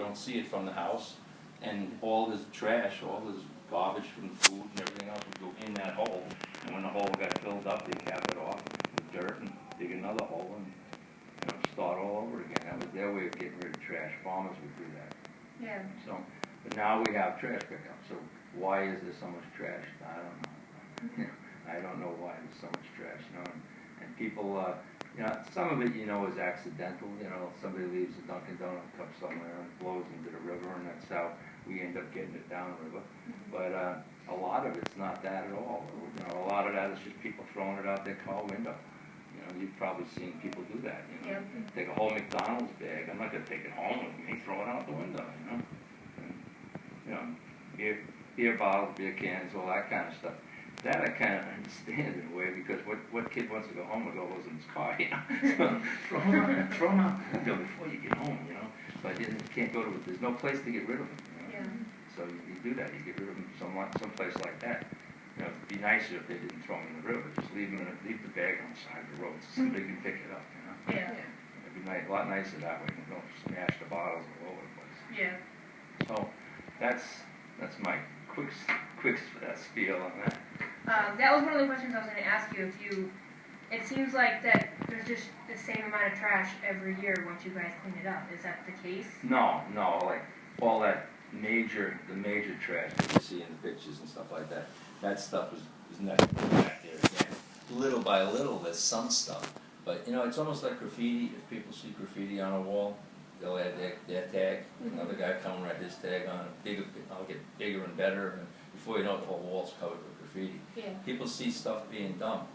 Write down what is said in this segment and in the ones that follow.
don't see it from the house, and all his trash, all his garbage from food and everything else would go in that hole, and when the hole got filled up, they cap it off with dirt and dig another hole and start all over again. That was their way of getting rid of trash. Farmers would do that. Yeah. So, but now we have trash pickup. So why is there so much trash? I don't know. I don't know why there's so much trash. And people, some of it, is accidental. Somebody leaves a Dunkin' Donut cup somewhere and blows into the river, and that's how we end up getting it down the river. But a lot of it's not that at all. A lot of that is just people throwing it out their car window. You've probably seen people do that. Yep. Take a whole McDonald's bag. I'm not going to take it home with me. Throw it out the window. And, beer bottles, beer cans, all that kind of stuff. That I kind of understand in a way, because what kid wants to go home with all those in his car? So throw them out until before you get home. But you can't go to. There's no place to get rid of them. Yeah. So you do that. You get rid of them someplace like that. It'd be nicer if they didn't throw them in the river. Just leave the bag on the side of the road so somebody can pick it up. Yeah. It'd be a lot nicer that way. You don't smash the bottles all over the place. Yeah. So that's my quick spiel on that. That was one of the questions I was going to ask you. It seems like that there's just the same amount of trash every year once you guys clean it up. Is that the case? No. Like all that the major trash that you see in the pictures and stuff like that. That stuff is not back there again. Little by little, there's some stuff. But, it's almost like graffiti. If people see graffiti on a wall, they'll add their tag. Another guy come write his tag on it. I'll get bigger and better. And before you know it, the whole wall's covered with graffiti. Yeah. People see stuff being dumped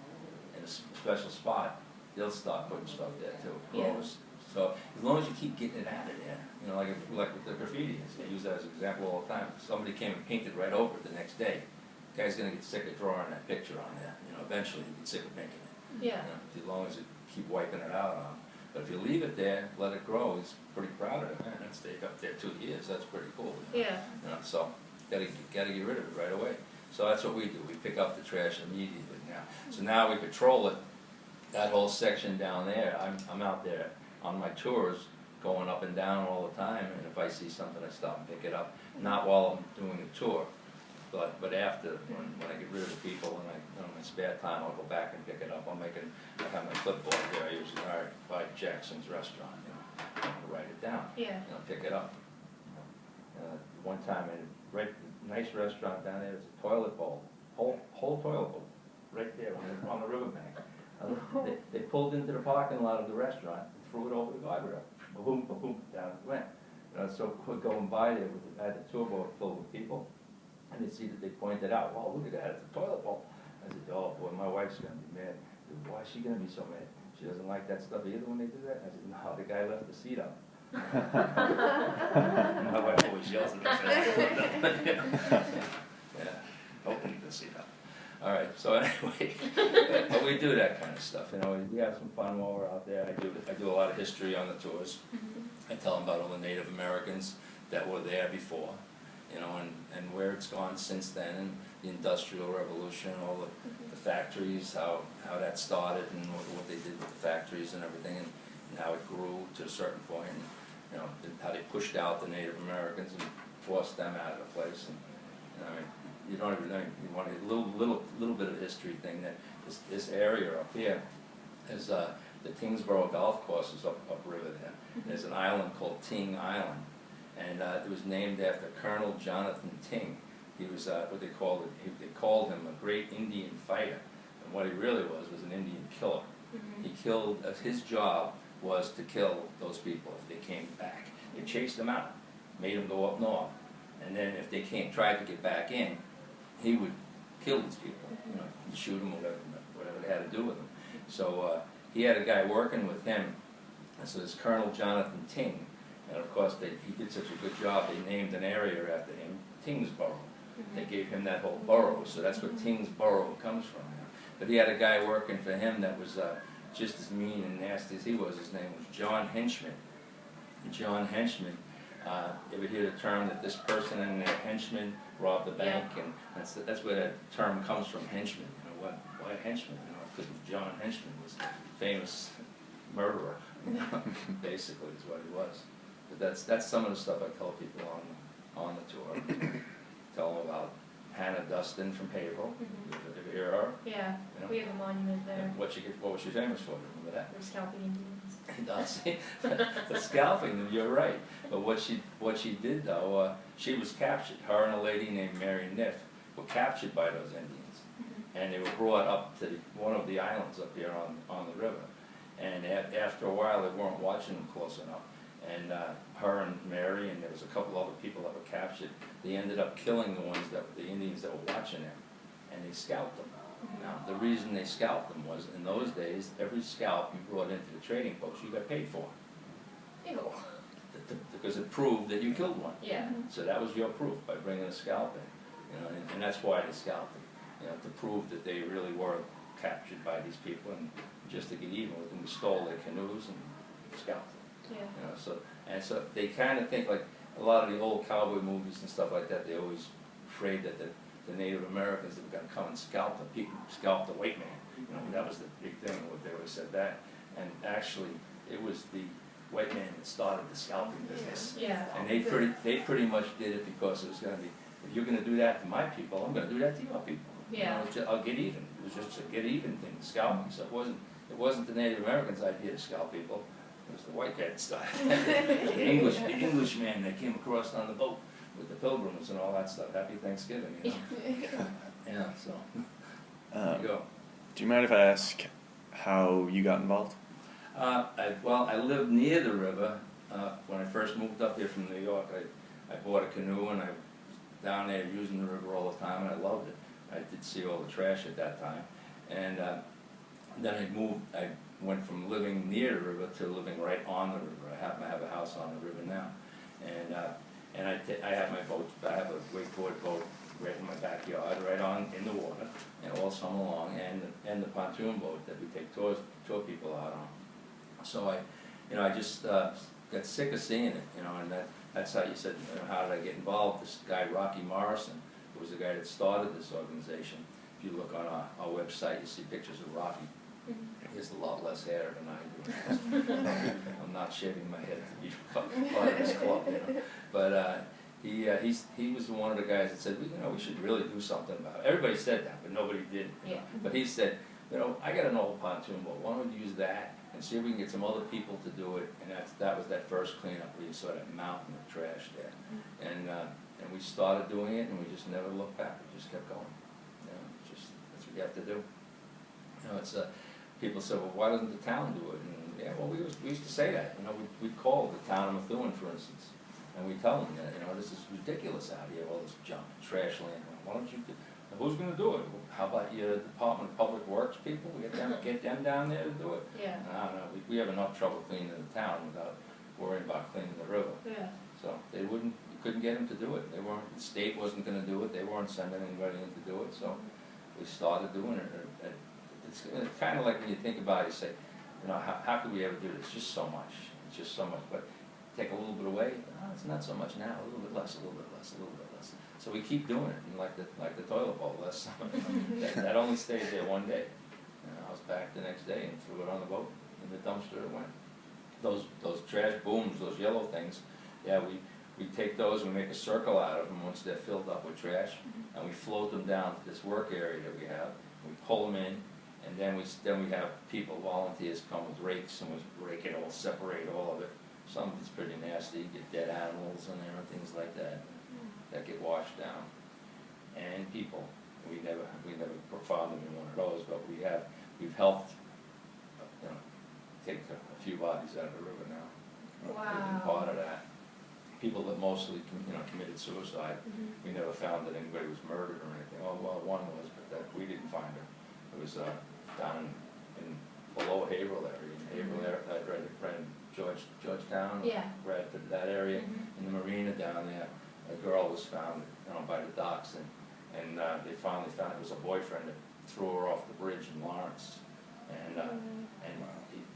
in a special spot, they'll start putting stuff there too. Yeah. So as long as you keep getting it out of there, like with the graffiti, I use that as an example all the time. If somebody came and painted right over it the next day, the guy's going to get sick of drawing that picture on there. Eventually you get sick of making it. Yeah. As long as you keep wiping it out on. But if you leave it there, let it grow, he's pretty proud of it. Man, that stayed up there 2 years. That's pretty cool. Yeah. So gotta get rid of it right away. So that's what we do. We pick up the trash immediately now. So now we patrol it. That whole section down there, I'm out there on my tours, going up and down all the time. And if I see something, I stop and pick it up. Not while I'm doing a tour. But after, when I get rid of the people and in my spare time, I'll go back and pick it up. I have my clipboard here. I usually by Jackson's Restaurant. I'll write it down. Yeah. Pick it up. One time, nice restaurant down there. There's a toilet bowl, whole toilet bowl, right there on the riverbank. They pulled into the parking lot of the restaurant and threw it over the guardrail. Boom, boom, down it went. So going by there, I had a tour boat filled with people. And they see that they pointed out, wow, look at that, it's a toilet bowl. I said, oh boy, my wife's going to be mad. I said, why is she going to be so mad? She doesn't like that stuff either when they do that? I said, no, the guy left the seat up. My wife always yells at me. Yeah, opening the seat up. All right, so anyway, but we do that kind of stuff. We have some fun while we're out there. I do a lot of history on the tours. I tell them about all the Native Americans that were there before. And where it's gone since then, and the Industrial Revolution, all the factories, how that started, and what they did with the factories and everything, and how it grew to a certain point, and how they pushed out the Native Americans and forced them out of the place. And you don't even know. You want a little bit of a history thing. That this area up here is the Tingsboro Golf Course is upriver there. There's an island called Ting Island. And it was named after Colonel Jonathan Ting. He was what they called it. They called him a great Indian fighter, and what he really was an Indian killer. He killed. His job was to kill those people if they came back. They chased them out, made them go up north, and then if they tried to get back in, he would kill these people. He'd shoot them, whatever they had to do with them. So he had a guy working with him. And so this Colonel Jonathan Ting. And of course, he did such a good job, they named an area after him, Tingsboro. They gave him that whole borough, so that's where Tingsboro comes from. But he had a guy working for him that was just as mean and nasty as he was. His name was John Henchman. John Henchman, you ever hear the term that this person and their henchman robbed the bank? Yeah. And that's where that term comes from, henchman. Why henchman? Because John Henchman was a famous murderer, basically is what he was. But that's some of the stuff I tell people on the tour. Tell them about Hannah Dustin from Haverhill. If you hear her, Yeah, you know, we have a monument there. what was she famous for? Remember that? We're scalping Indians. The scalping, you're right. But what she did though, she was captured. Her and a lady named Mary Niff were captured by those Indians, and they were brought up to one of the islands up here on the river. And after a while, they weren't watching them close enough. And her and Mary, and there was a couple other people that were captured. They ended up killing the Indians that were watching them, and they scalped them. Now, the reason they scalped them was, in those days, every scalp you brought into the trading post, you got paid for. Ew. Because it proved that you killed one. Yeah. So that was your proof by bringing a scalp in, you know, and that's why they scalped them, you know, to prove that they really were captured by these people, and just to get even with them, we stole their canoes and scalped them. Yeah. You know, so they kind of think like a lot of the old cowboy movies and stuff like that. They always afraid that the Native Americans were going to come and scalp the people, scalp the white man. You know, that was the big thing. What they always said that, and actually, it was the white man that started the scalping business. Yeah. And they pretty much did it because it was going to be, if you're going to do that to my people, I'm going to do that to your people. Yeah. You know, I'll get even. It was just a get even thing, scalping. So it wasn't the Native Americans' idea to scalp people. It was the white guy that started. the Englishman that came across on the boat with the Pilgrims and all that stuff. Happy Thanksgiving, you know. Yeah. So there you go. Do you mind if I ask how you got involved? I lived near the river. When I first moved up here from New York, I bought a canoe and I was down there using the river all the time, and I loved it. I did see all the trash at that time. And then I went from living near the river to living right on the river. I happen to have a house on the river now. And I have my boat, I have a wakeboard boat right in my backyard, right on in the water, and all summer long, and the pontoon boat that we take tour people out on. So I just got sick of seeing it, you know, and that's how you said, you know, how did I get involved? This guy, Rocky Morrison, who was the guy that started this organization. If you look on our website, you see pictures of Rocky. He has a lot less hair than I do. I'm not shaving my head to be part of this club, you know. But he was one of the guys that said, well, you know, we should really do something about it. Everybody said that, but nobody did. You know? But he said, you know, I got an old pontoon boat. Why don't we use that and see if we can get some other people to do it? And that was that first cleanup where you saw that mountain of trash there. And we started doing it, and we just never looked back. We just kept going. You know, that's what you have to do. You know, it's people say, well, why doesn't the town do it? And yeah, well, we used to say that. You know, we'd call the town of Methuen, for instance, and we tell them that, you know, this is ridiculous out here, all this junk, trash land. Why don't you? Who's going to do it? How about your Department of Public Works people? We get them down there to do it. Yeah. No, we have enough trouble cleaning the town without worrying about cleaning the river. Yeah. So you couldn't get them to do it. The state wasn't going to do it. They weren't sending anybody in to do it. So we started doing it. It's kind of like when you think about it, you say, you know, how could we ever do this? Just so much. It's just so much. But take a little bit away, it's not so much now. A little bit less, a little bit less, a little bit less. So we keep doing it, and like the toilet bowl last summer. that only stayed there one day. And I was back the next day and threw it on the boat. In the dumpster it went. Those trash booms, those yellow things, yeah, we take those and we make a circle out of them once they're filled up with trash, and we float them down to this work area that we have. We pull them in. And then we have people, volunteers come with rakes, and we rake it all, separate all of it. Some of it's pretty nasty, get dead animals in there and things like that get washed down. And people, we never found them in one of those, but we've helped, you know, take a few bodies out of the river now. Wow. We've been part of that. People that mostly, you know, committed suicide. We never found that anybody was murdered or anything. Oh, well, one was, but we didn't find her. It was down in below Haverhill area, right in Georgetown, Bradford, that area, in the marina down there. A girl was found, you know, by the docks, and they finally found it was a boyfriend that threw her off the bridge in Lawrence, and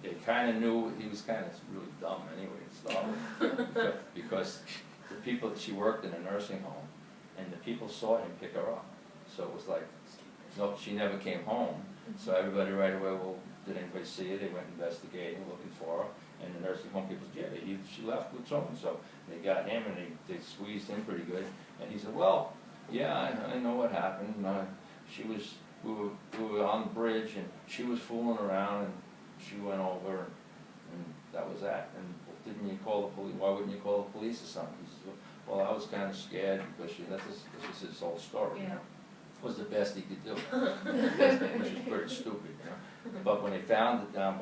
they kind of knew he was kind of really dumb anyway to start with, because the people that she worked in a nursing home, and the people saw him pick her up, so it was like, no, she never came home. So everybody right away, well, did anybody see her? They went investigating, looking for her, And the nursing home people said, yeah, she left with so-and-so. They got him and they squeezed him pretty good. And he said, well, yeah, I know what happened. We were on the bridge and she was fooling around and she went over and that was that. And didn't you call the police? Why wouldn't you call the police or something? He said, well, I was kind of scared because this is his whole story, you know. It was the best he could do, which is pretty stupid, you know. But when they found it down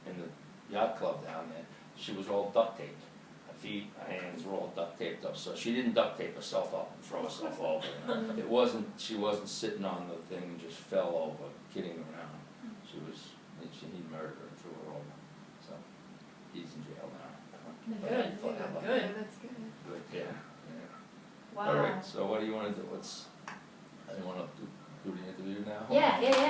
in the yacht club down there, she was all duct taped. Her feet, her hands were all duct taped up, so she didn't duct tape herself up and throw herself over. You know? She wasn't sitting on the thing and just fell over, kidding around. He murdered her and threw her over. So he's in jail now. Good, Forever. good. That's good. Good, yeah. Wow. All right, so what do you want to do? I want to do the interview now? Yeah, yeah, yeah.